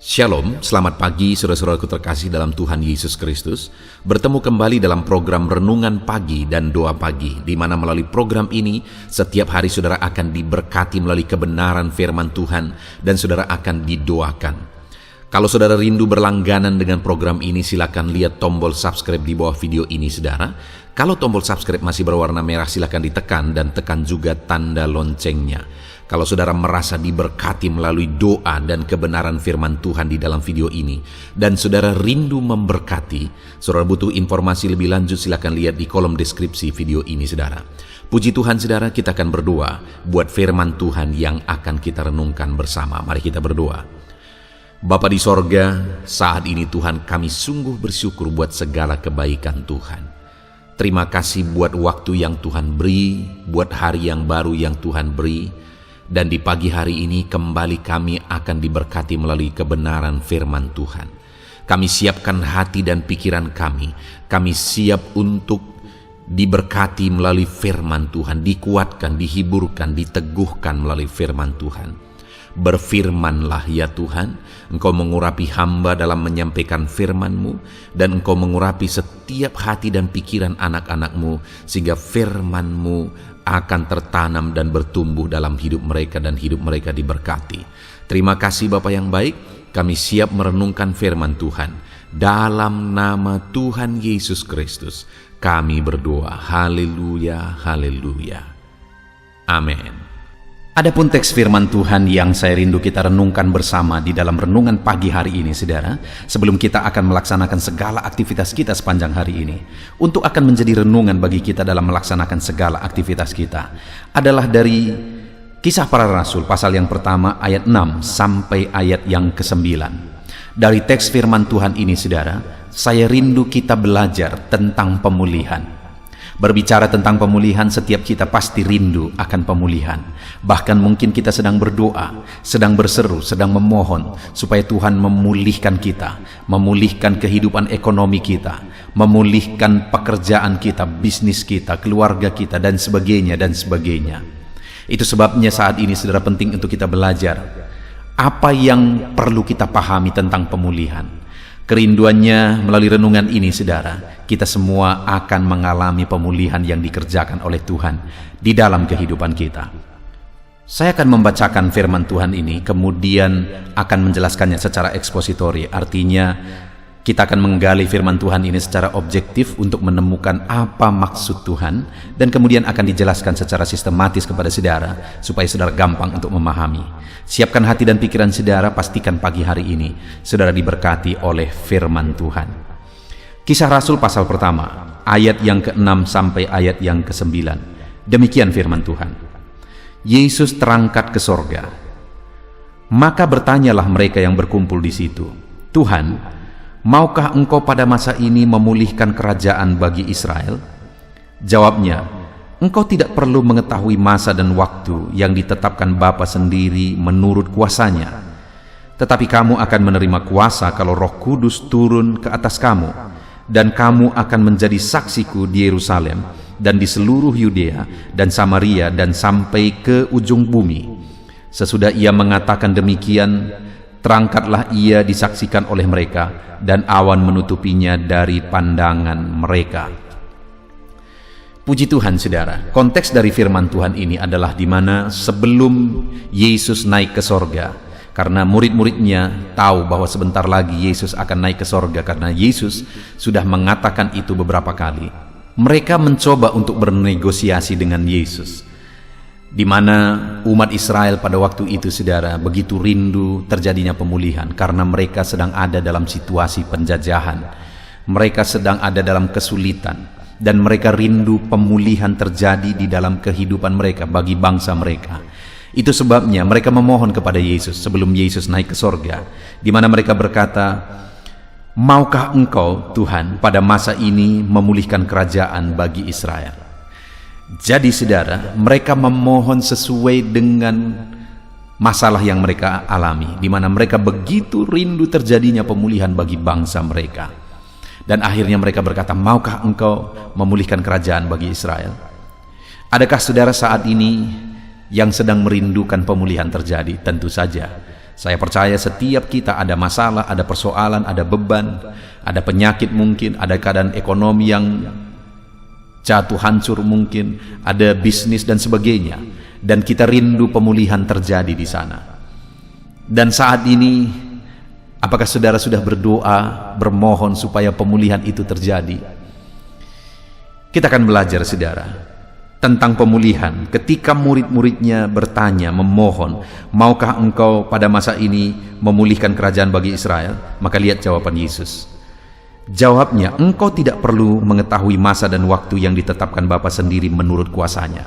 Shalom, selamat pagi saudara-saudaraku terkasih dalam Tuhan Yesus Kristus. Bertemu kembali dalam program Renungan Pagi dan Doa Pagi, di mana melalui program ini setiap hari saudara akan diberkati melalui kebenaran firman Tuhan dan saudara akan didoakan. Kalau saudara rindu berlangganan dengan program ini, silakan lihat tombol subscribe di bawah video ini saudara. Kalau tombol subscribe masih berwarna merah, silakan ditekan dan tekan juga tanda loncengnya. Kalau saudara merasa diberkati melalui doa dan kebenaran firman Tuhan di dalam video ini, dan saudara rindu memberkati, saudara butuh informasi lebih lanjut, silakan lihat di kolom deskripsi video ini saudara. Puji Tuhan saudara, kita akan berdoa buat firman Tuhan yang akan kita renungkan bersama. Mari kita berdoa. Bapa di sorga, saat ini Tuhan kami sungguh bersyukur buat segala kebaikan Tuhan. Terima kasih buat waktu yang Tuhan beri, buat hari yang baru yang Tuhan beri. Dan di pagi hari ini kembali kami akan diberkati melalui kebenaran firman Tuhan. Kami siapkan hati dan pikiran kami. Kami siap untuk diberkati melalui firman Tuhan, dikuatkan, dihiburkan, diteguhkan melalui firman Tuhan. Berfirmanlah ya Tuhan, Engkau mengurapi hamba dalam menyampaikan firman-Mu, dan Engkau mengurapi setiap hati dan pikiran anak-anak-Mu, sehingga firman-Mu akan tertanam dan bertumbuh dalam hidup mereka dan hidup mereka diberkati. Terima kasih Bapa yang baik, kami siap merenungkan firman Tuhan. Dalam nama Tuhan Yesus Kristus, kami berdoa. Haleluya, haleluya. Amin. Adapun teks firman Tuhan yang saya rindu kita renungkan bersama di dalam renungan pagi hari ini saudara, sebelum kita akan melaksanakan segala aktivitas kita sepanjang hari ini, untuk akan menjadi renungan bagi kita dalam melaksanakan segala aktivitas kita, adalah dari Kisah Para Rasul pasal yang pertama ayat 6 sampai ayat yang ke-9. Dari teks firman Tuhan ini saudara, saya rindu kita belajar tentang pemulihan. Berbicara tentang pemulihan, setiap kita pasti rindu akan pemulihan. Bahkan mungkin kita sedang berdoa, sedang berseru, sedang memohon supaya Tuhan memulihkan kita, memulihkan kehidupan ekonomi kita, memulihkan pekerjaan kita, bisnis kita, keluarga kita, dan sebagainya, dan sebagainya. Itu sebabnya saat ini saudara penting untuk kita belajar apa yang perlu kita pahami tentang pemulihan. Kerinduannya melalui renungan ini saudara, kita semua akan mengalami pemulihan yang dikerjakan oleh Tuhan di dalam kehidupan kita. Saya akan membacakan firman Tuhan ini, kemudian akan menjelaskannya secara ekspositori. Artinya kita akan menggali firman Tuhan ini secara objektif untuk menemukan apa maksud Tuhan, dan kemudian akan dijelaskan secara sistematis kepada saudara supaya saudara gampang untuk memahami. Siapkan hati dan pikiran saudara, pastikan pagi hari ini saudara diberkati oleh firman Tuhan. Kisah Rasul pasal pertama ayat yang ke-6 sampai ayat yang ke-9. Demikian firman Tuhan. Yesus terangkat ke sorga. Maka bertanyalah mereka yang berkumpul di situ, Tuhan, maukah Engkau pada masa ini memulihkan kerajaan bagi Israel? Jawabnya, Engkau tidak perlu mengetahui masa dan waktu yang ditetapkan Bapa sendiri menurut kuasanya. Tetapi kamu akan menerima kuasa kalau Roh Kudus turun ke atas kamu, dan kamu akan menjadi saksiku di Yerusalem dan di seluruh Yudea dan Samaria dan sampai ke ujung bumi. Sesudah ia mengatakan demikian, terangkatlah ia disaksikan oleh mereka, dan awan menutupinya dari pandangan mereka. Puji Tuhan saudara, konteks dari firman Tuhan ini adalah di mana sebelum Yesus naik ke sorga, karena murid-muridnya tahu bahwa sebentar lagi Yesus akan naik ke sorga, karena Yesus sudah mengatakan itu beberapa kali. Mereka mencoba untuk bernegosiasi dengan Yesus, di mana umat Israel pada waktu itu saudara begitu rindu terjadinya pemulihan, karena mereka sedang ada dalam situasi penjajahan, mereka sedang ada dalam kesulitan, dan mereka rindu pemulihan terjadi di dalam kehidupan mereka bagi bangsa mereka. Itu sebabnya mereka memohon kepada Yesus sebelum Yesus naik ke sorga, di mana mereka berkata, maukah Engkau Tuhan pada masa ini memulihkan kerajaan bagi Israel? Jadi saudara, mereka memohon sesuai dengan masalah yang mereka alami, di mana mereka begitu rindu terjadinya pemulihan bagi bangsa mereka. Dan akhirnya mereka berkata, maukah Engkau memulihkan kerajaan bagi Israel? Adakah saudara saat ini yang sedang merindukan pemulihan terjadi? Tentu saja. Saya percaya setiap kita ada masalah, ada persoalan, ada beban, ada penyakit mungkin, ada keadaan ekonomi yang jatuh hancur mungkin, ada bisnis dan sebagainya. Dan kita rindu pemulihan terjadi di sana. Dan saat ini, apakah saudara sudah berdoa, bermohon supaya pemulihan itu terjadi? Kita akan belajar, saudara, tentang pemulihan. Ketika murid-muridnya bertanya, memohon, maukah engkau pada masa ini memulihkan kerajaan bagi Israel? Maka lihat jawaban Yesus. Jawabnya, engkau tidak perlu mengetahui masa dan waktu yang ditetapkan Bapa sendiri menurut kuasanya.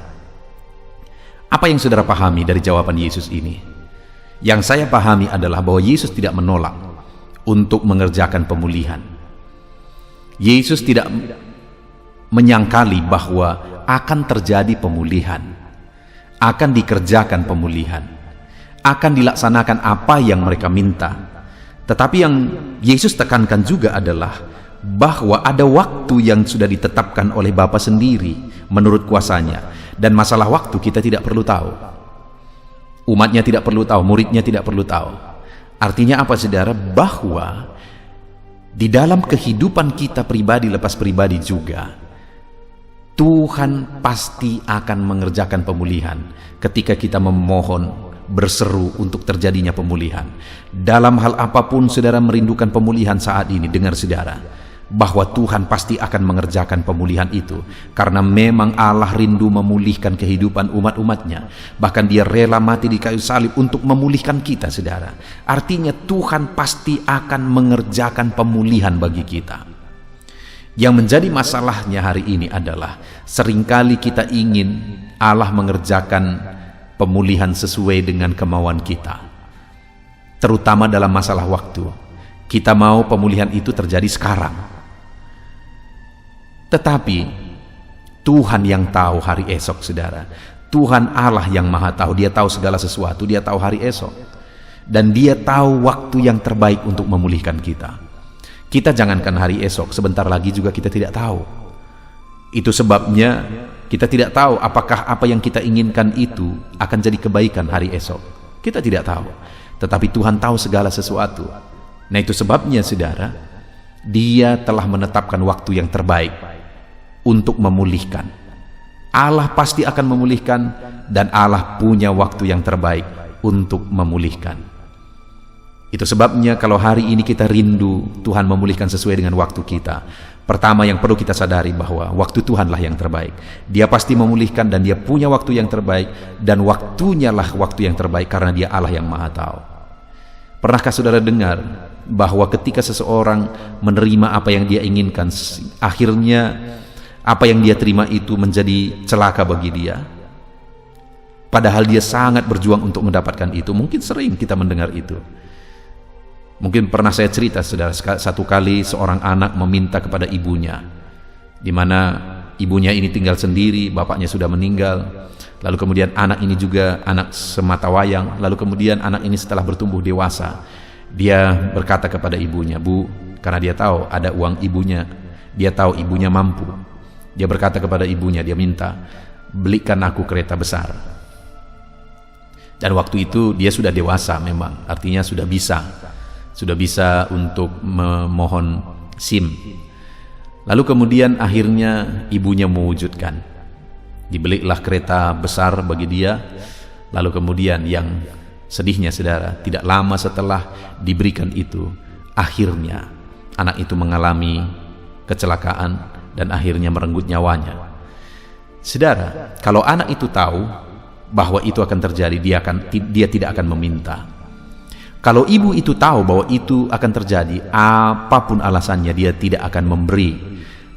Apa yang saudara pahami dari jawaban Yesus ini? Yang saya pahami adalah bahwa Yesus tidak menolak untuk mengerjakan pemulihan. Yesus tidak menyangkali bahwa akan terjadi pemulihan, akan dikerjakan pemulihan, akan dilaksanakan apa yang mereka minta. Tetapi yang Yesus tekankan juga adalah bahwa ada waktu yang sudah ditetapkan oleh Bapa sendiri menurut kuasanya. Dan masalah waktu kita tidak perlu tahu. Umatnya tidak perlu tahu, muridnya tidak perlu tahu. Artinya apa, saudara? Bahwa di dalam kehidupan kita pribadi lepas pribadi juga, Tuhan pasti akan mengerjakan pemulihan ketika kita memohon, berseru untuk terjadinya pemulihan. Dalam hal apapun saudara merindukan pemulihan saat ini, dengar saudara, bahwa Tuhan pasti akan mengerjakan pemulihan itu, karena memang Allah rindu memulihkan kehidupan umat-umatnya. Bahkan dia rela mati di kayu salib untuk memulihkan kita, saudara. Artinya Tuhan pasti akan mengerjakan pemulihan bagi kita. Yang menjadi masalahnya hari ini adalah seringkali kita ingin Allah mengerjakan pemulihan sesuai dengan kemauan kita, terutama dalam masalah waktu. Kita mau pemulihan itu terjadi sekarang. Tetapi Tuhan yang tahu hari esok, saudara. Tuhan Allah yang maha tahu. Dia tahu segala sesuatu. Dia tahu hari esok. Dan dia tahu waktu yang terbaik untuk memulihkan kita. Kita jangankan hari esok, sebentar lagi juga kita tidak tahu. Itu sebabnya kita tidak tahu apakah apa yang kita inginkan itu akan jadi kebaikan hari esok. Kita tidak tahu. Tetapi Tuhan tahu segala sesuatu. Nah, itu sebabnya, saudara, Dia telah menetapkan waktu yang terbaik untuk memulihkan. Allah pasti akan memulihkan, dan Allah punya waktu yang terbaik untuk memulihkan. Itu sebabnya kalau hari ini kita rindu Tuhan memulihkan sesuai dengan waktu kita, pertama yang perlu kita sadari bahwa waktu Tuhanlah yang terbaik. Dia pasti memulihkan dan Dia punya waktu yang terbaik, dan waktunya lah waktu yang terbaik karena Dia Allah yang maha tahu. Pernahkah saudara dengar bahwa ketika seseorang menerima apa yang dia inginkan, akhirnya apa yang dia terima itu menjadi celaka bagi dia, padahal dia sangat berjuang untuk mendapatkan itu? Mungkin sering kita mendengar itu. Mungkin pernah saya cerita, saudara, satu kali seorang anak meminta kepada ibunya, di mana ibunya ini tinggal sendiri, bapaknya sudah meninggal. Lalu kemudian anak ini juga anak semata wayang. Lalu kemudian anak ini setelah bertumbuh dewasa, dia berkata kepada ibunya, "Bu," karena dia tahu ada uang ibunya, dia tahu ibunya mampu. Dia berkata kepada ibunya, dia minta, "Belikan aku kereta besar." Dan waktu itu dia sudah dewasa memang, artinya sudah bisa untuk memohon SIM. Lalu kemudian akhirnya ibunya mewujudkan. Dibelilah kereta besar bagi dia. Lalu kemudian yang sedihnya, saudara, tidak lama setelah diberikan itu, akhirnya anak itu mengalami kecelakaan dan akhirnya merenggut nyawanya. Saudara, kalau anak itu tahu bahwa itu akan terjadi, dia tidak akan meminta. Kalau ibu itu tahu bahwa itu akan terjadi, apapun alasannya dia tidak akan memberi.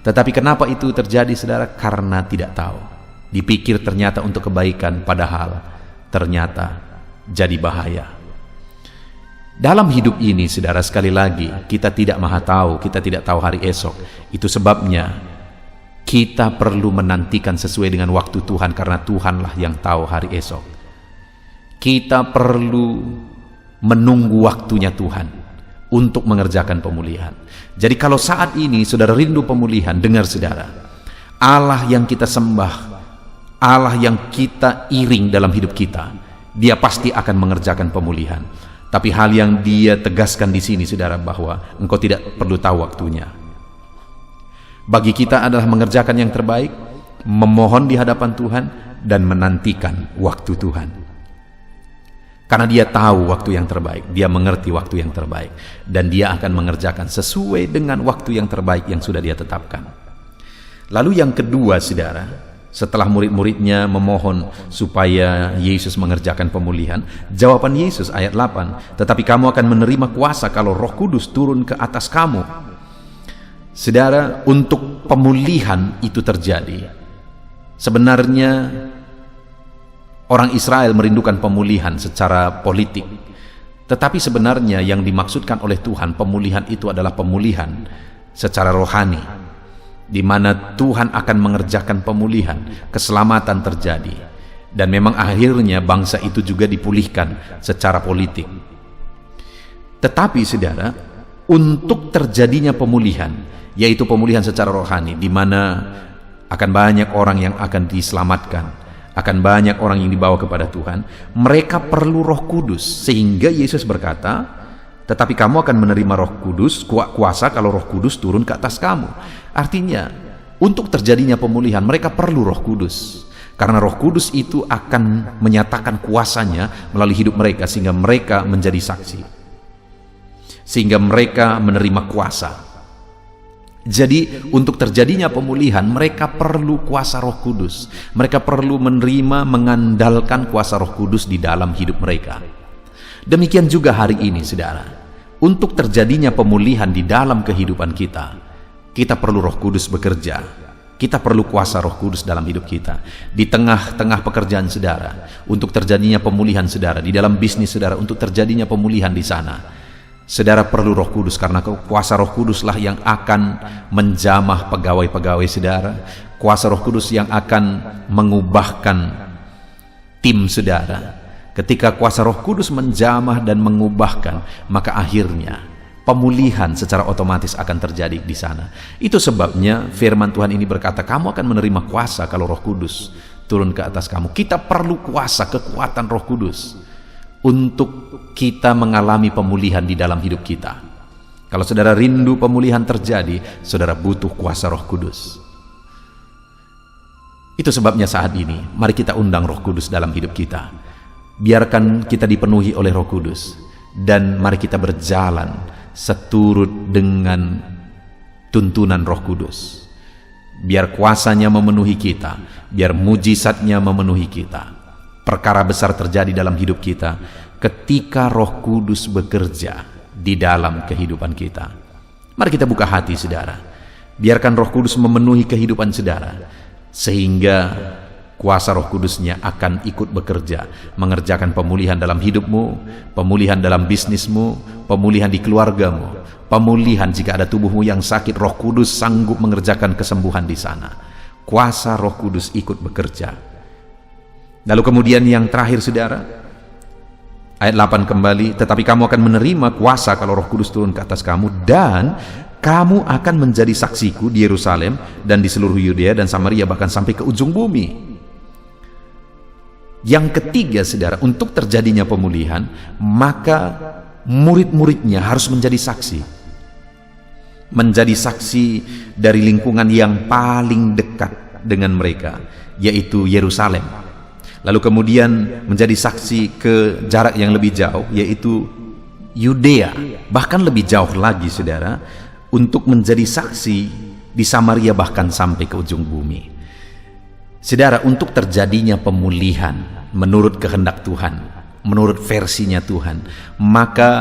Tetapi kenapa itu terjadi, saudara? Karena tidak tahu. Dipikir ternyata untuk kebaikan, padahal ternyata jadi bahaya. Dalam hidup ini, saudara, sekali lagi kita tidak maha tahu, kita tidak tahu hari esok. Itu sebabnya kita perlu menantikan sesuai dengan waktu Tuhan, karena Tuhanlah yang tahu hari esok. Kita perlu menunggu waktunya Tuhan untuk mengerjakan pemulihan. Jadi kalau saat ini saudara rindu pemulihan, dengar saudara, Allah yang kita sembah, Allah yang kita iring dalam hidup kita, Dia pasti akan mengerjakan pemulihan. Tapi hal yang dia tegaskan di sini, saudara, bahwa engkau tidak perlu tahu waktunya. Bagi kita adalah mengerjakan yang terbaik, memohon di hadapan Tuhan, dan menantikan waktu Tuhan. Karena dia tahu waktu yang terbaik, dia mengerti waktu yang terbaik, dan dia akan mengerjakan sesuai dengan waktu yang terbaik yang sudah dia tetapkan. Lalu yang kedua, saudara, setelah murid-muridnya memohon supaya Yesus mengerjakan pemulihan, jawaban Yesus ayat 8, tetapi kamu akan menerima kuasa kalau Roh Kudus turun ke atas kamu. Saudara, untuk pemulihan itu terjadi, sebenarnya orang Israel merindukan pemulihan secara politik, tetapi sebenarnya yang dimaksudkan oleh Tuhan, pemulihan itu adalah pemulihan secara rohani, di mana Tuhan akan mengerjakan pemulihan, keselamatan terjadi, dan memang akhirnya bangsa itu juga dipulihkan secara politik. Tetapi saudara, untuk terjadinya pemulihan, yaitu pemulihan secara rohani, di mana akan banyak orang yang akan diselamatkan, akan banyak orang yang dibawa kepada Tuhan, mereka perlu Roh Kudus. Sehingga Yesus berkata, tetapi kamu akan menerima Roh Kudus, kuasa kalau Roh Kudus turun ke atas kamu. Artinya, untuk terjadinya pemulihan mereka perlu Roh Kudus, karena Roh Kudus itu akan menyatakan kuasanya melalui hidup mereka, sehingga mereka menjadi saksi, sehingga mereka menerima kuasa. Jadi untuk terjadinya pemulihan mereka perlu kuasa Roh Kudus. Mereka perlu menerima, mengandalkan kuasa Roh Kudus di dalam hidup mereka. Demikian juga hari ini, saudara, untuk terjadinya pemulihan di dalam kehidupan kita, kita perlu Roh Kudus bekerja. Kita perlu kuasa Roh Kudus dalam hidup kita. Di tengah-tengah pekerjaan saudara, untuk terjadinya pemulihan saudara, di dalam bisnis saudara, untuk terjadinya pemulihan di sana, saudara perlu Roh Kudus, karena kuasa Roh Kuduslah yang akan menjamah pegawai-pegawai saudara, kuasa Roh Kudus yang akan mengubahkan tim saudara. Ketika kuasa Roh Kudus menjamah dan mengubahkan, maka akhirnya pemulihan secara otomatis akan terjadi di sana. Itu sebabnya firman Tuhan ini berkata, kamu akan menerima kuasa kalau Roh Kudus turun ke atas kamu. Kita perlu kuasa, kekuatan Roh Kudus untuk kita mengalami pemulihan di dalam hidup kita. Kalau saudara rindu pemulihan terjadi, saudara butuh kuasa Roh Kudus. Itu sebabnya saat ini, mari kita undang Roh Kudus dalam hidup kita. Biarkan kita dipenuhi oleh Roh Kudus, dan mari kita berjalan seturut dengan tuntunan Roh Kudus. Biar kuasanya memenuhi kita, biar mujizatnya memenuhi kita. Perkara besar terjadi dalam hidup kita ketika Roh Kudus bekerja di dalam kehidupan kita. Mari kita buka hati, saudara. Biarkan Roh Kudus memenuhi kehidupan saudara, sehingga kuasa Roh Kudusnya akan ikut bekerja, mengerjakan pemulihan dalam hidupmu, pemulihan dalam bisnismu, pemulihan di keluargamu, pemulihan jika ada tubuhmu yang sakit. Roh Kudus sanggup mengerjakan kesembuhan di sana. Kuasa Roh Kudus ikut bekerja. Lalu kemudian yang terakhir, saudara, ayat 8 kembali, tetapi kamu akan menerima kuasa kalau Roh Kudus turun ke atas kamu, dan kamu akan menjadi saksiku di Yerusalem dan di seluruh Yudea dan Samaria, bahkan sampai ke ujung bumi. Yang ketiga, saudara, untuk terjadinya pemulihan, maka murid-muridnya harus menjadi saksi. Menjadi saksi dari lingkungan yang paling dekat dengan mereka, yaitu Yerusalem. Lalu kemudian menjadi saksi ke jarak yang lebih jauh, yaitu Yudea. Bahkan lebih jauh lagi, saudara, untuk menjadi saksi di Samaria, bahkan sampai ke ujung bumi. Saudara, untuk terjadinya pemulihan menurut kehendak Tuhan, menurut versinya Tuhan, maka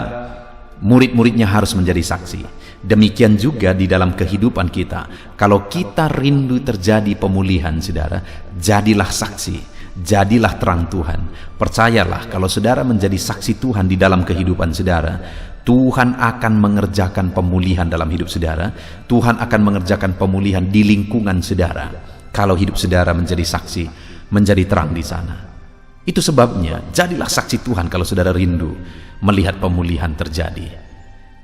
murid-muridnya harus menjadi saksi. Demikian juga di dalam kehidupan kita. Kalau kita rindu terjadi pemulihan, saudara, jadilah saksi, jadilah terang Tuhan. Percayalah, kalau saudara menjadi saksi Tuhan di dalam kehidupan saudara, Tuhan akan mengerjakan pemulihan dalam hidup saudara. Tuhan akan mengerjakan pemulihan di lingkungan saudara. Kalau hidup saudara menjadi saksi, menjadi terang di sana. Itu sebabnya jadilah saksi Tuhan kalau saudara rindu melihat pemulihan terjadi.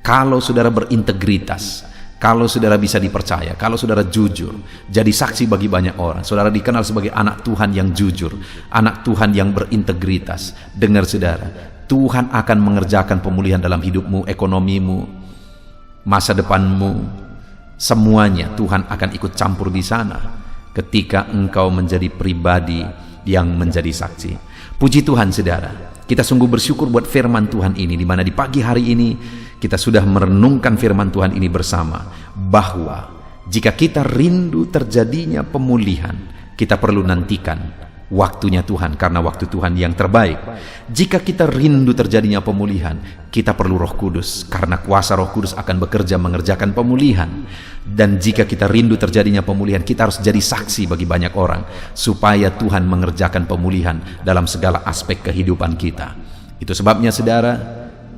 Kalau saudara berintegritas, kalau saudara bisa dipercaya, kalau saudara jujur, jadi saksi bagi banyak orang. Saudara dikenal sebagai anak Tuhan yang jujur, anak Tuhan yang berintegritas. Dengar, saudara, Tuhan akan mengerjakan pemulihan dalam hidupmu, ekonomimu, masa depanmu, semuanya Tuhan akan ikut campur di sana ketika engkau menjadi pribadi yang menjadi saksi. Puji Tuhan saudara, kita sungguh bersyukur buat firman Tuhan ini, di mana di pagi hari ini kita sudah merenungkan firman Tuhan ini bersama, bahwa jika kita rindu terjadinya pemulihan, kita perlu nantikan waktunya Tuhan, karena waktu Tuhan yang terbaik. Jika kita rindu terjadinya pemulihan, kita perlu Roh Kudus, karena kuasa Roh Kudus akan bekerja mengerjakan pemulihan. Dan jika kita rindu terjadinya pemulihan, kita harus jadi saksi bagi banyak orang, supaya Tuhan mengerjakan pemulihan dalam segala aspek kehidupan kita. Itu sebabnya saudara,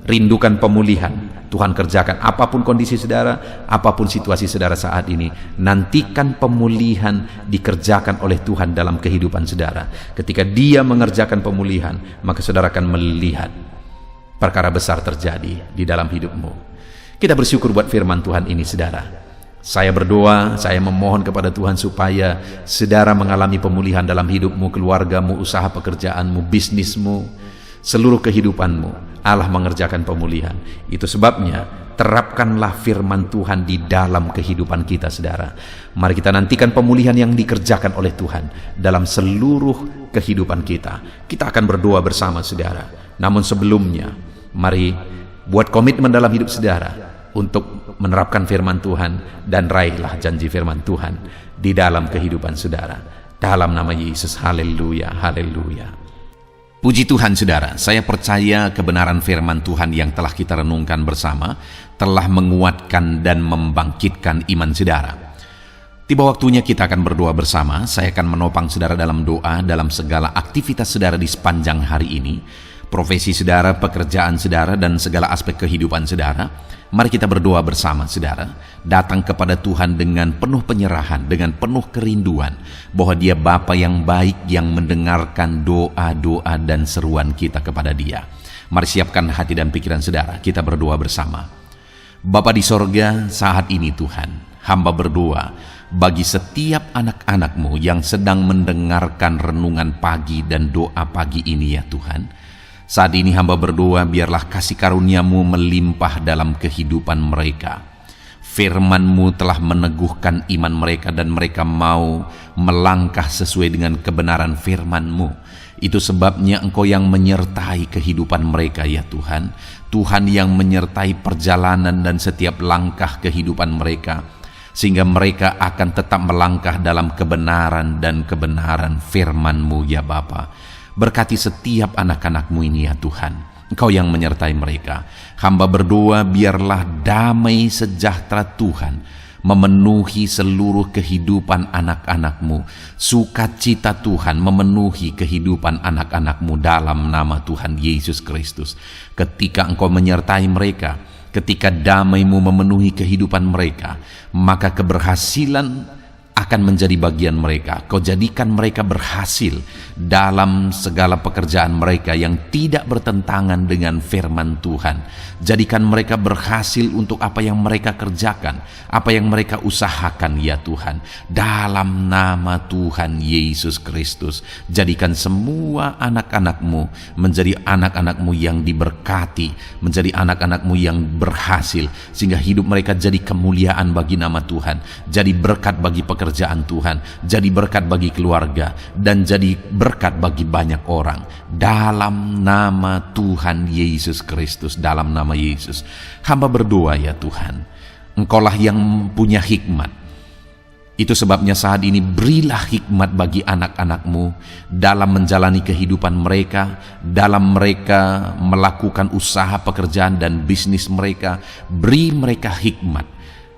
rindukan pemulihan. Tuhan kerjakan apapun kondisi saudara, apapun situasi saudara saat ini. Nantikan pemulihan dikerjakan oleh Tuhan dalam kehidupan saudara. Ketika Dia mengerjakan pemulihan, maka saudara akan melihat perkara besar terjadi di dalam hidupmu. Kita bersyukur buat firman Tuhan ini saudara. Saya berdoa, saya memohon kepada Tuhan supaya saudara mengalami pemulihan dalam hidupmu, keluargamu, usaha pekerjaanmu, bisnismu, seluruh kehidupanmu. Allah mengerjakan pemulihan. Itu sebabnya terapkanlah firman Tuhan di dalam kehidupan kita saudara. Mari kita nantikan pemulihan yang dikerjakan oleh Tuhan dalam seluruh kehidupan kita. Kita akan berdoa bersama saudara. Namun sebelumnya, mari buat komitmen dalam hidup saudara untuk menerapkan firman Tuhan, dan raihlah janji firman Tuhan di dalam kehidupan saudara. Dalam nama Yesus, haleluya, haleluya. Puji Tuhan saudara, saya percaya kebenaran firman Tuhan yang telah kita renungkan bersama telah menguatkan dan membangkitkan iman saudara. Tiba waktunya kita akan berdoa bersama. Saya akan menopang saudara dalam doa dalam segala aktivitas saudara di sepanjang hari ini, profesi saudara, pekerjaan saudara, dan segala aspek kehidupan saudara. Mari kita berdoa bersama saudara, datang kepada Tuhan dengan penuh penyerahan, dengan penuh kerinduan bahwa Dia Bapa yang baik yang mendengarkan doa-doa dan seruan kita kepada Dia. Mari siapkan hati dan pikiran saudara, kita berdoa bersama. Bapa di sorga, saat ini Tuhan, hamba berdoa bagi setiap anak-anak-Mu yang sedang mendengarkan renungan pagi dan doa pagi ini ya Tuhan. Saat ini hamba berdoa, biarlah kasih karunia-Mu melimpah dalam kehidupan mereka. Firman-Mu telah meneguhkan iman mereka, dan mereka mau melangkah sesuai dengan kebenaran firman-Mu. Itu sebabnya Engkau yang menyertai kehidupan mereka ya Tuhan. Tuhan yang menyertai perjalanan dan setiap langkah kehidupan mereka, sehingga mereka akan tetap melangkah dalam kebenaran dan kebenaran firman-Mu ya Bapa. Berkati setiap anak-anak-Mu ini ya Tuhan. Engkau yang menyertai mereka. Hamba berdoa biarlah damai sejahtera Tuhan memenuhi seluruh kehidupan anak-anak-Mu. Sukacita Tuhan memenuhi kehidupan anak-anak-Mu dalam nama Tuhan Yesus Kristus. Ketika Engkau menyertai mereka, ketika damai-Mu memenuhi kehidupan mereka, maka keberhasilan akan menjadi bagian mereka. Kau jadikan mereka berhasil dalam segala pekerjaan mereka yang tidak bertentangan dengan firman Tuhan. Jadikan mereka berhasil untuk apa yang mereka kerjakan, apa yang mereka usahakan ya Tuhan. Dalam nama Tuhan Yesus Kristus, jadikan semua anak-anak-Mu menjadi anak-anak-Mu yang diberkati, menjadi anak-anak-Mu yang berhasil, sehingga hidup mereka jadi kemuliaan bagi nama Tuhan, jadi berkat bagi pekerjaan Tuhan, jadi berkat bagi keluarga, dan jadi berkat bagi banyak orang. Dalam nama Tuhan Yesus Kristus, dalam nama Yesus, hamba berdoa ya Tuhan, Engkaulah yang punya hikmat. Itu sebabnya saat ini berilah hikmat bagi anak-anak-Mu dalam menjalani kehidupan mereka, dalam mereka melakukan usaha pekerjaan dan bisnis mereka. Beri mereka hikmat,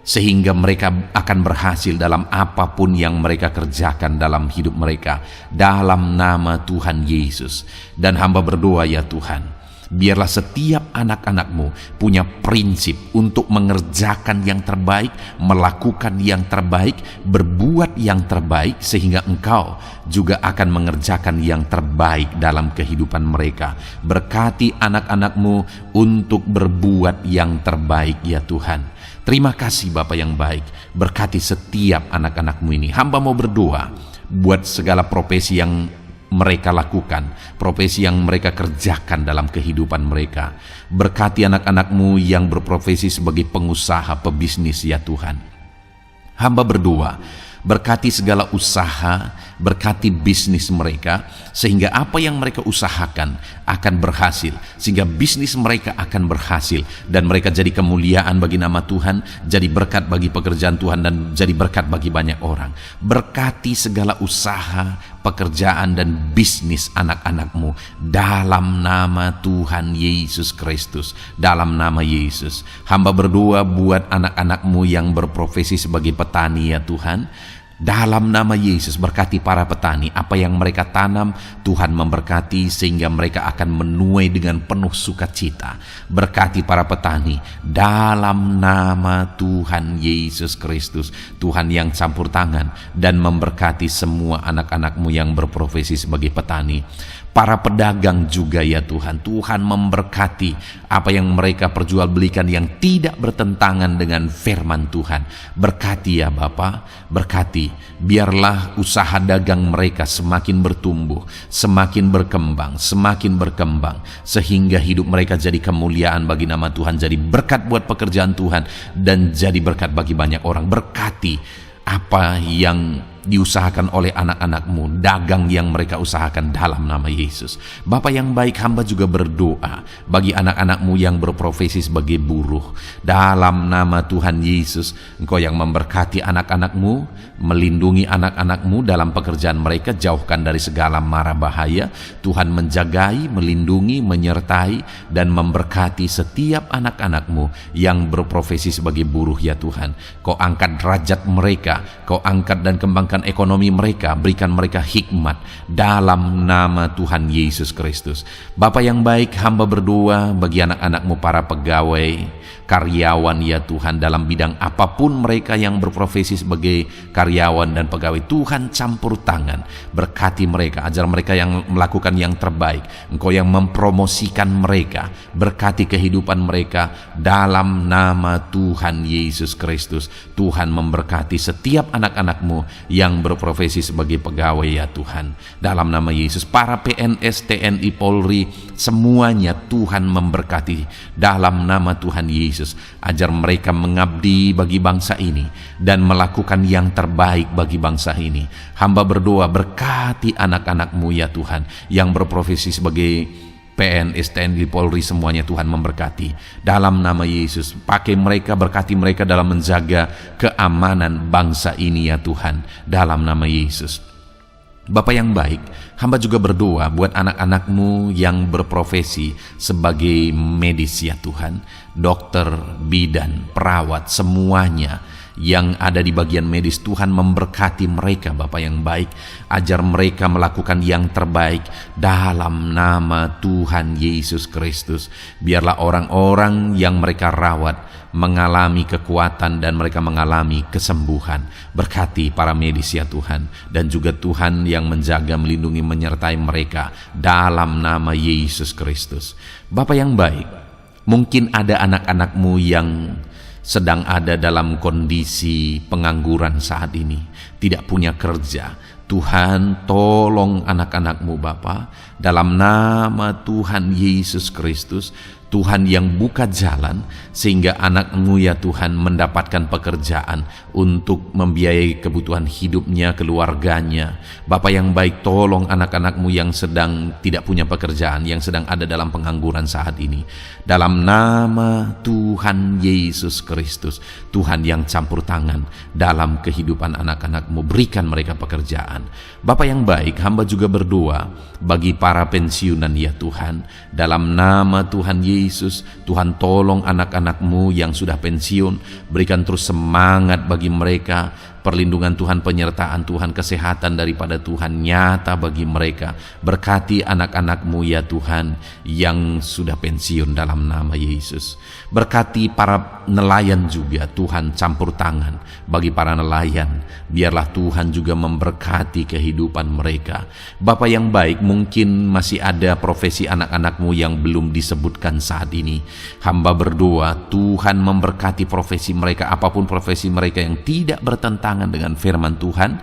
sehingga mereka akan berhasil dalam apapun yang mereka kerjakan dalam hidup mereka, dalam nama Tuhan Yesus. Dan hamba berdoa ya Tuhan, biarlah setiap anak-anak-Mu punya prinsip untuk mengerjakan yang terbaik, melakukan yang terbaik, berbuat yang terbaik, sehingga Engkau juga akan mengerjakan yang terbaik dalam kehidupan mereka. Berkati anak-anak-Mu untuk berbuat yang terbaik ya Tuhan. Terima kasih Bapa yang baik, berkati setiap anak-anak-Mu ini. Hamba mau berdoa buat segala profesi yang mereka lakukan, profesi yang mereka kerjakan dalam kehidupan mereka. Berkati anak-anak-Mu yang berprofesi sebagai pengusaha, pebisnis ya Tuhan. Hamba berdoa, berkati segala usaha, berkati bisnis mereka, sehingga apa yang mereka usahakan akan berhasil, sehingga bisnis mereka akan berhasil, dan mereka jadi kemuliaan bagi nama Tuhan, jadi berkat bagi pekerjaan Tuhan, dan jadi berkat bagi banyak orang. Berkati segala usaha, pekerjaan, dan bisnis anak-anak-Mu dalam nama Tuhan Yesus Kristus. Dalam nama Yesus, hamba berdoa buat anak-anak-Mu yang berprofesi sebagai petani ya Tuhan. Dalam nama Yesus, berkati para petani, apa yang mereka tanam Tuhan memberkati sehingga mereka akan menuai dengan penuh sukacita. Berkati para petani dalam nama Tuhan Yesus Kristus, Tuhan yang campur tangan dan memberkati semua anak-anak-Mu yang berprofesi sebagai petani. Para pedagang juga ya Tuhan, Tuhan memberkati apa yang mereka perjualbelikan yang tidak bertentangan dengan firman Tuhan. Berkati ya Bapa, berkati, biarlah usaha dagang mereka semakin bertumbuh, semakin berkembang, sehingga hidup mereka jadi kemuliaan bagi nama Tuhan, jadi berkat buat pekerjaan Tuhan, dan jadi berkat bagi banyak orang. Berkati apa yang diusahakan oleh anak-anak-Mu, dagang yang mereka usahakan dalam nama Yesus. Bapa yang baik, hamba juga berdoa bagi anak-anak-Mu yang berprofesi sebagai buruh. Dalam nama Tuhan Yesus, Engkau yang memberkati anak-anak-Mu, melindungi anak-anak-Mu dalam pekerjaan mereka, jauhkan dari segala mara bahaya. Tuhan menjagai, melindungi, menyertai, dan memberkati setiap anak-anak-Mu yang berprofesi sebagai buruh ya Tuhan. Kau angkat derajat mereka, Kau angkat dan kembangkan ekonomi mereka, berikan mereka hikmat dalam nama Tuhan Yesus Kristus. Bapa yang baik, hamba berdoa bagi anak-anak-Mu para pegawai, karyawan ya Tuhan, dalam bidang apapun mereka yang berprofesi sebagai karyawan dan pegawai. Tuhan campur tangan, berkati mereka, ajar mereka yang melakukan yang terbaik. Engkau yang mempromosikan mereka, berkati kehidupan mereka dalam nama Tuhan Yesus Kristus. Tuhan memberkati setiap anak-anak-Mu yang berprofesi sebagai pegawai ya Tuhan, dalam nama Yesus. Para PNS, TNI, Polri, semuanya Tuhan memberkati dalam nama Tuhan Yesus. Ajar mereka mengabdi bagi bangsa ini dan melakukan yang terbaik bagi bangsa ini. Hamba berdoa, berkati anak-anak-Mu ya Tuhan yang berprofesi sebagai PNS, TNI, Polri, semuanya Tuhan memberkati dalam nama Yesus. Pakai mereka, berkati mereka dalam menjaga keamanan bangsa ini ya Tuhan, dalam nama Yesus. Bapa yang baik, hamba juga berdoa buat anak-anak-Mu yang berprofesi sebagai medis ya Tuhan, dokter, bidan, perawat, semuanya yang ada di bagian medis. Tuhan memberkati mereka Bapa yang baik, ajar mereka melakukan yang terbaik dalam nama Tuhan Yesus Kristus. Biarlah orang-orang yang mereka rawat mengalami kekuatan dan mereka mengalami kesembuhan. Berkati para medis ya Tuhan, dan juga Tuhan yang menjaga, melindungi, menyertai mereka dalam nama Yesus Kristus. Bapa yang baik, mungkin ada anak-anak-Mu yang sedang ada dalam kondisi pengangguran saat ini, tidak punya kerja. Tuhan, tolong anak-anak-Mu Bapa, dalam nama Tuhan Yesus Kristus. Tuhan yang buka jalan sehingga anak-Mu ya Tuhan mendapatkan pekerjaan untuk membiayai kebutuhan hidupnya, keluarganya. Bapa yang baik, tolong anak-anak-Mu yang sedang tidak punya pekerjaan, yang sedang ada dalam pengangguran saat ini. Dalam nama Tuhan Yesus Kristus, Tuhan yang campur tangan dalam kehidupan anak-anak-Mu, berikan mereka pekerjaan. Bapa yang baik, hamba juga berdoa bagi para pensiunan ya Tuhan, dalam nama Tuhan Yesus. Tuhan, tolong anak-anak-Mu yang sudah pensiun, berikan terus semangat bagi mereka, perlindungan Tuhan, penyertaan Tuhan, kesehatan daripada Tuhan nyata bagi mereka. Berkati anak-anak-Mu ya Tuhan yang sudah pensiun dalam nama Yesus. Berkati para nelayan juga, Tuhan campur tangan bagi para nelayan. Biarlah Tuhan juga memberkati kehidupan mereka. Bapa yang baik, mungkin masih ada profesi anak-anak-Mu yang belum disebutkan saat ini. Hamba berdoa Tuhan memberkati profesi mereka, apapun profesi mereka yang tidak bertentangan dengan firman Tuhan.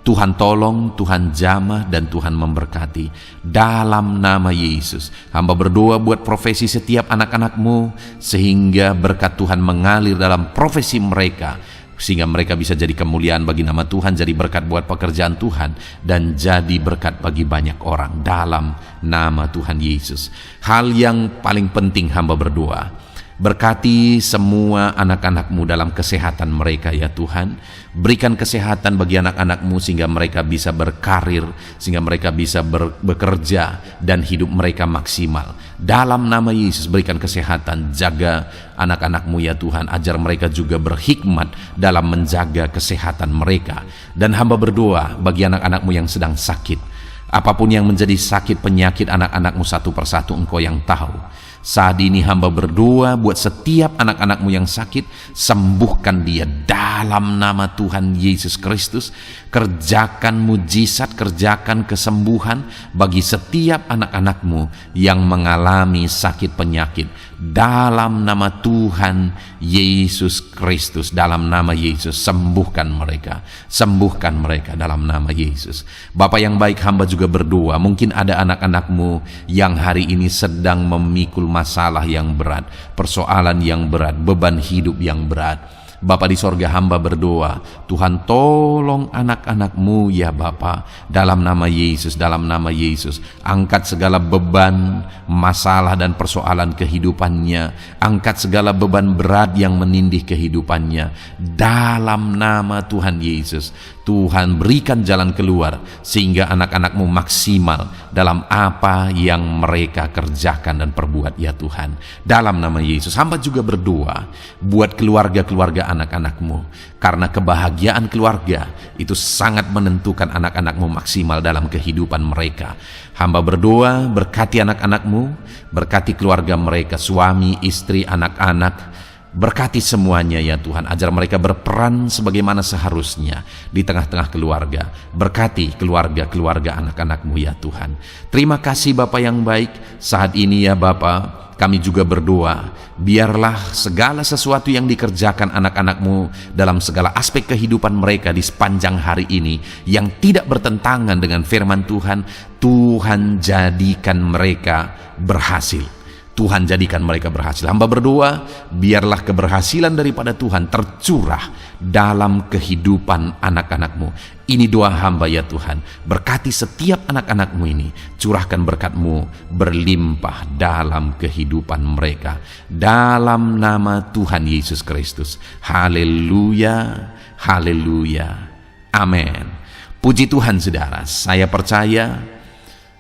Tuhan tolong, Tuhan jamah, dan Tuhan memberkati. Dalam nama Yesus, hamba berdoa buat profesi setiap anak-anak-Mu, sehingga berkat Tuhan mengalir dalam profesi mereka, sehingga mereka bisa jadi kemuliaan bagi nama Tuhan, jadi berkat buat pekerjaan Tuhan, dan jadi berkat bagi banyak orang. Dalam nama Tuhan Yesus. Hal yang paling penting hamba berdoa, berkati semua anak-anak-Mu dalam kesehatan mereka ya Tuhan. Berikan kesehatan bagi anak-anak-Mu sehingga mereka bisa berkarir, sehingga mereka bisa bekerja dan hidup mereka maksimal. Dalam nama Yesus berikan kesehatan, jaga anak-anak-Mu ya Tuhan, ajar mereka juga berhikmat dalam menjaga kesehatan mereka. Dan hamba berdoa bagi anak-anak-Mu yang sedang sakit, apapun yang menjadi sakit penyakit anak-anak-Mu satu persatu Engkau yang tahu. Saat ini hamba berdoa buat setiap anak-anak-Mu yang sakit, sembuhkan dia dalam nama Tuhan Yesus Kristus. Kerjakan mujizat, kerjakan kesembuhan bagi setiap anak-anak-Mu yang mengalami sakit penyakit. Dalam nama Tuhan Yesus Kristus, dalam nama Yesus, sembuhkan mereka dalam nama Yesus. Bapa yang baik, hamba juga berdoa, mungkin ada anak-anak-Mu yang hari ini sedang memikul masalah yang berat, persoalan yang berat, beban hidup yang berat. Bapa di sorga, hamba berdoa, Tuhan tolong anak-anak-Mu ya Bapa, dalam nama Yesus, dalam nama Yesus. Angkat segala beban, masalah dan persoalan kehidupannya, angkat segala beban berat yang menindih kehidupannya, dalam nama Tuhan Yesus. Tuhan berikan jalan keluar sehingga anak-anak-Mu maksimal dalam apa yang mereka kerjakan dan perbuat ya Tuhan. Dalam nama Yesus, hamba juga berdoa buat keluarga-keluarga anak-anak-Mu, karena kebahagiaan keluarga itu sangat menentukan anak-anak-Mu maksimal dalam kehidupan mereka. Hamba berdoa, berkati anak-anak-Mu, berkati keluarga mereka, suami, istri, anak-anak, berkati semuanya ya Tuhan, ajar mereka berperan sebagaimana seharusnya di tengah-tengah keluarga. Berkati keluarga-keluarga anak-anak-Mu ya Tuhan. Terima kasih Bapa yang baik. Saat ini ya Bapa, kami juga berdoa, biarlah segala sesuatu yang dikerjakan anak-anak-Mu dalam segala aspek kehidupan mereka di sepanjang hari ini yang tidak bertentangan dengan firman Tuhan, Tuhan jadikan mereka berhasil. Tuhan jadikan mereka berhasil. Hamba berdoa, biarlah keberhasilan daripada Tuhan tercurah dalam kehidupan anak-anak-Mu. Ini doa hamba ya Tuhan. Berkati setiap anak-anak-Mu ini. Curahkan berkat-Mu berlimpah dalam kehidupan mereka. Dalam nama Tuhan Yesus Kristus. Haleluya, haleluya, amin. Puji Tuhan saudara, saya percaya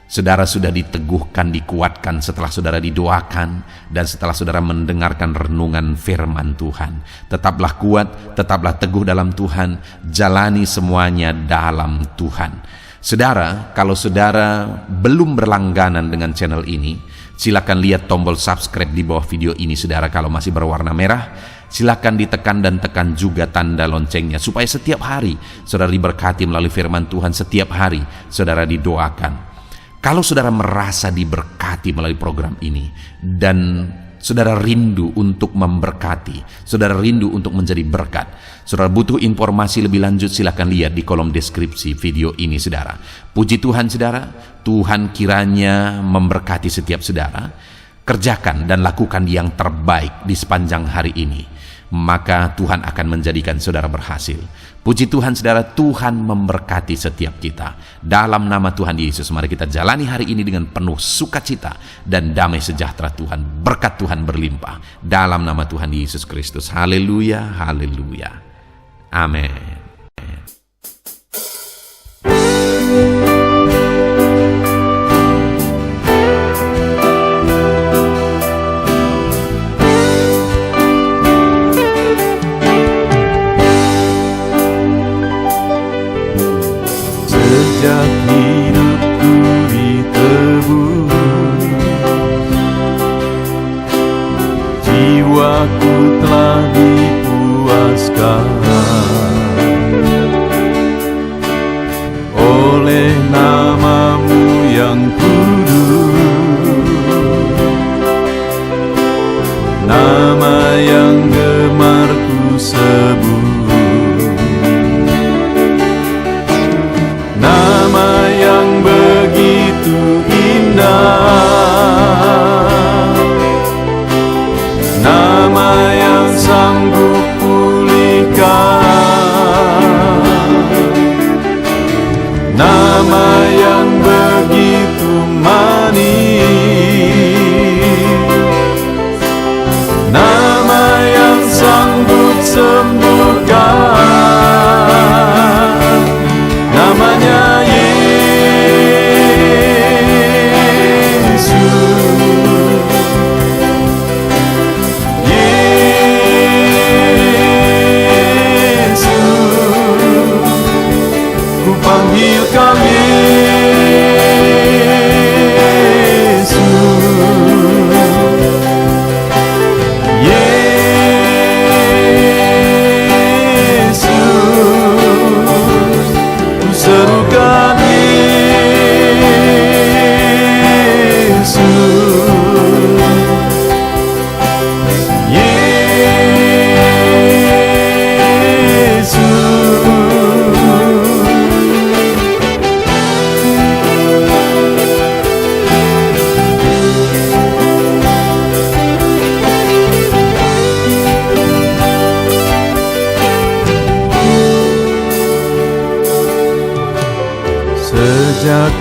saudara sudah diteguhkan, dikuatkan setelah saudara didoakan dan setelah saudara mendengarkan renungan firman Tuhan. Tetaplah kuat, tetaplah teguh dalam Tuhan, jalani semuanya dalam Tuhan. Saudara, kalau saudara belum berlangganan dengan channel ini, silakan lihat tombol subscribe di bawah video ini. Saudara, kalau masih berwarna merah, silakan ditekan dan tekan juga tanda loncengnya supaya setiap hari saudara diberkati melalui firman Tuhan. Setiap hari saudara didoakan. Kalau saudara merasa diberkati melalui program ini dan saudara rindu untuk memberkati, saudara rindu untuk menjadi berkat, saudara butuh informasi lebih lanjut, silakan lihat di kolom deskripsi video ini saudara. Puji Tuhan saudara, Tuhan kiranya memberkati setiap saudara. Kerjakan dan lakukan yang terbaik di sepanjang hari ini, maka Tuhan akan menjadikan saudara berhasil. Puji Tuhan saudara, Tuhan memberkati setiap kita. Dalam nama Tuhan Yesus, mari kita jalani hari ini dengan penuh sukacita dan damai sejahtera Tuhan. Berkat Tuhan berlimpah. Dalam nama Tuhan Yesus Kristus. Haleluya, haleluya. Amin. Sejak hidupku ditebus, jiwaku telah dipuaskan oleh nama-Mu yang kudus, nama yang gemar ku sebut.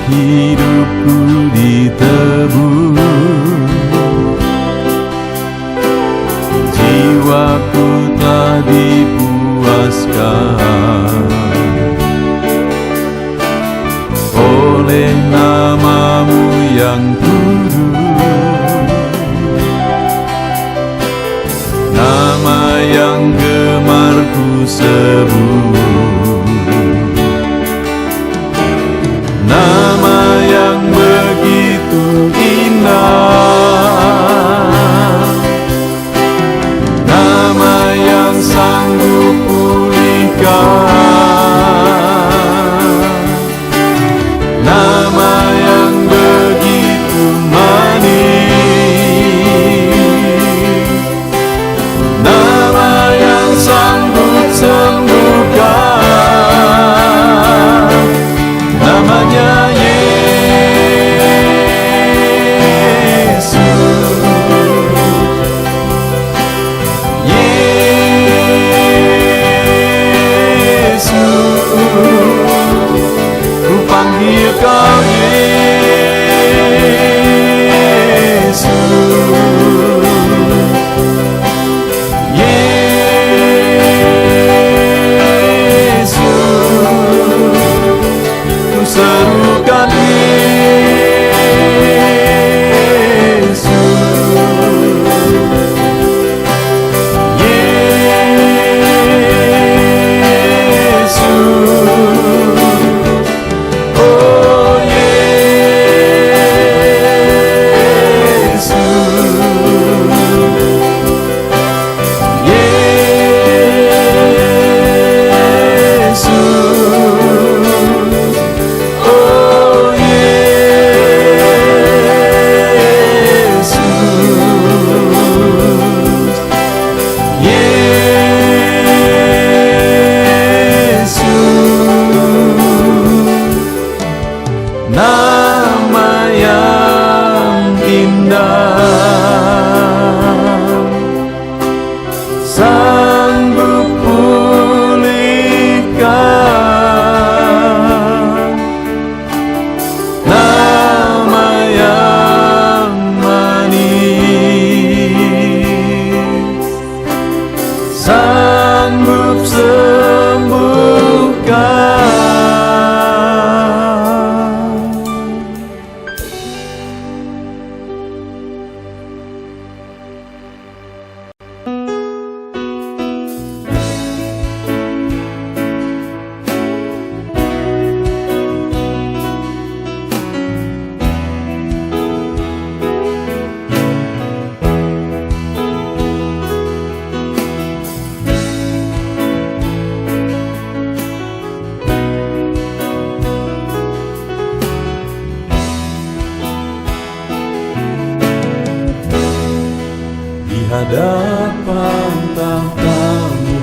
hidupku ditebus, jiwaku telah dipuaskan oleh nama-Mu yang kudus, nama yang gemar ku sebut, nama yang begitu indah, nama yang sanggup pulihkan, nama yang begitu manis, nama yang sanggup sembuhkan, namanya Yesus. Yesus, ku panggil Kau Yesus. Yesus, ku serukan Yesus. Yesus, oh Yesus. Yesus, oh Yesus, nama yang indah, sanggup pulihkan, nama yang manis, sanggup sembuhkan. Di hadapan tahta-Mu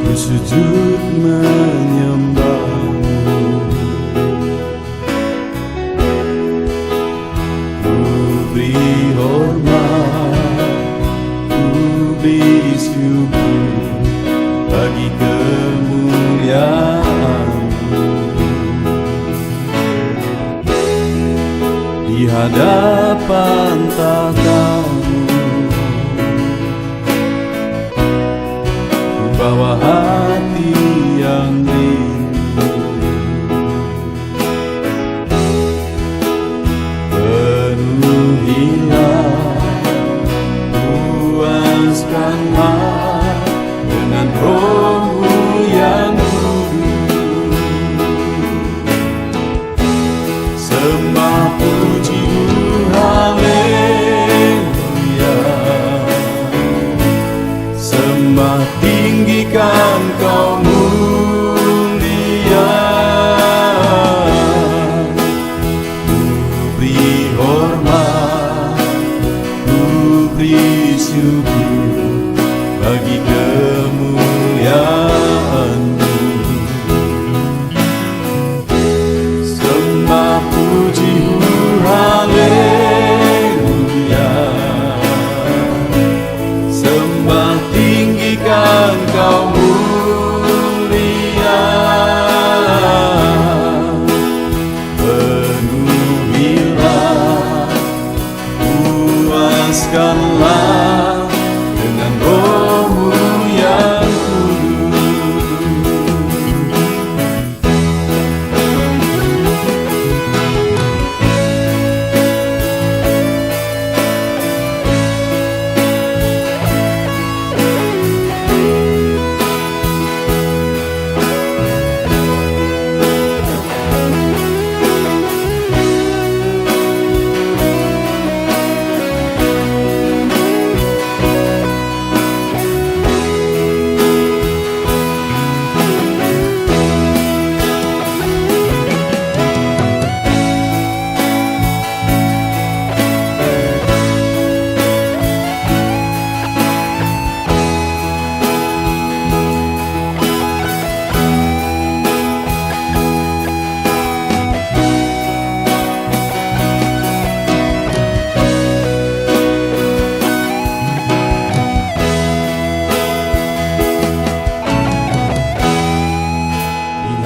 ku sujud menyembah-Mu, ku beri hormat, ku beri syukur bagi kemuliaan-Mu. Di hadapan tahta-Mu ku bawa hati yang rindu, penuhilah, puaskanlah dengan Roh-Mu yang kudus. Sembah puji haleluya. Luaskanlah dengan Roh-Mu yang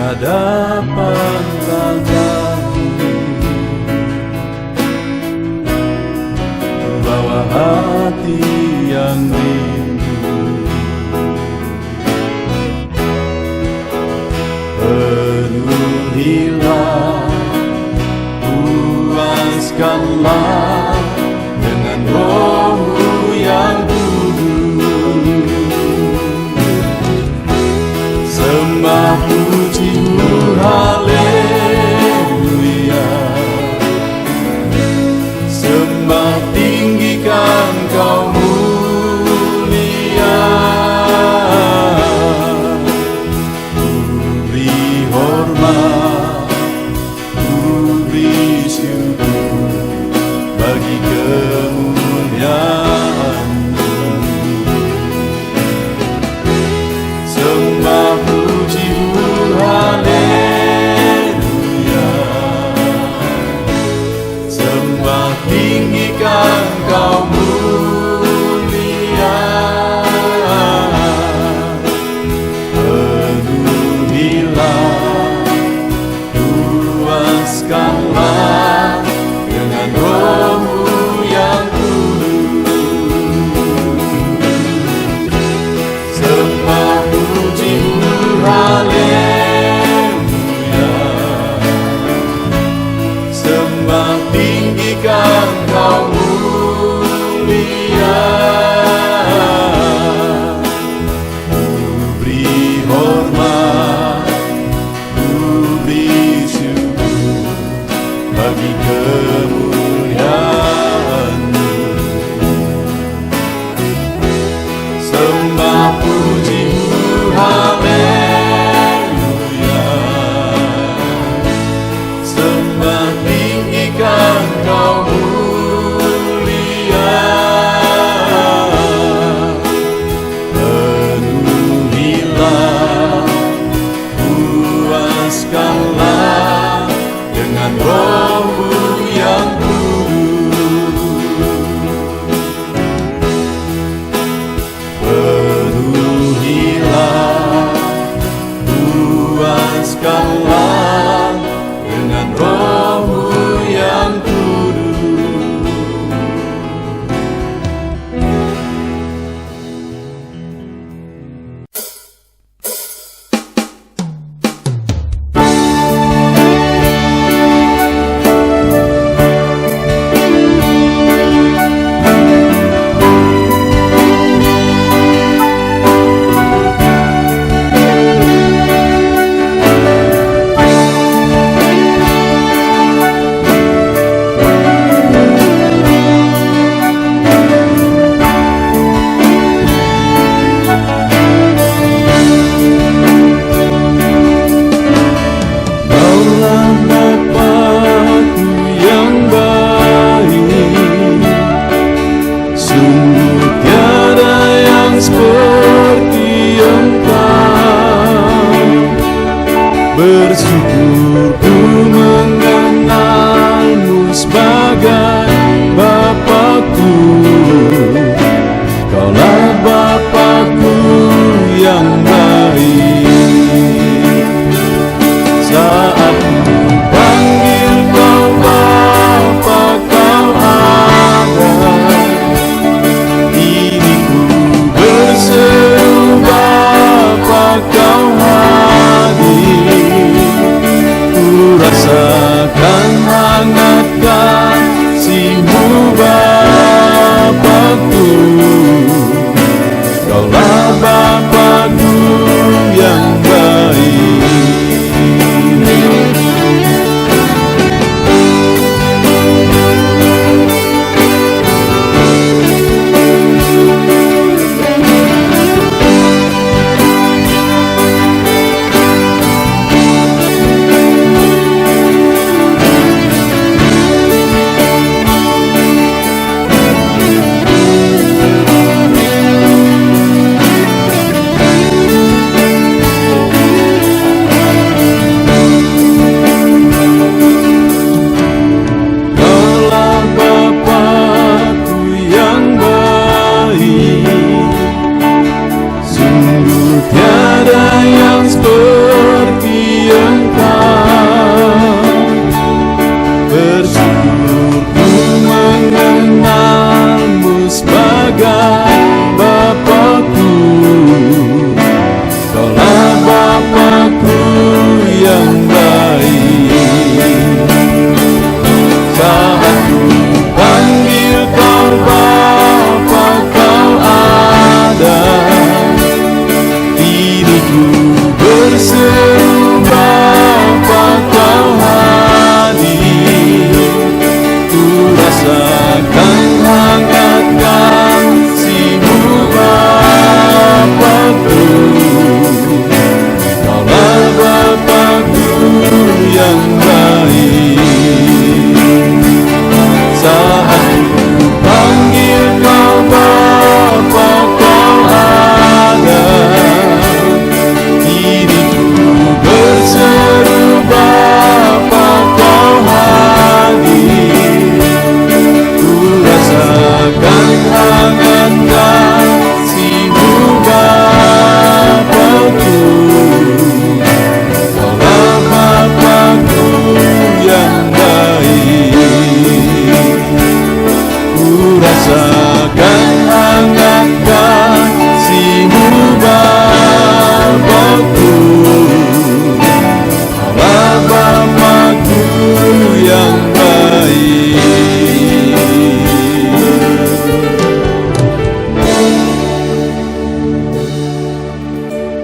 hadapan Bapa-Mu, bawa hati yang rindu, penuhilah, puaskanlah dengan Roh-Mu yang sembah puji-Mu, haleluya. Sembah tinggikan Kau mulia. Beri hormat, beri syukur bagi kemuliaan-Mu. Sembah puji-Mu, haleluya. Sembah tinggikan Kau mulia. Penuhilah, puaskanlah dengan Roh-Mu yang kudus. Bapakku, Kaulah Bapakku yang baik. Hangat kasih-Mu Bapakku.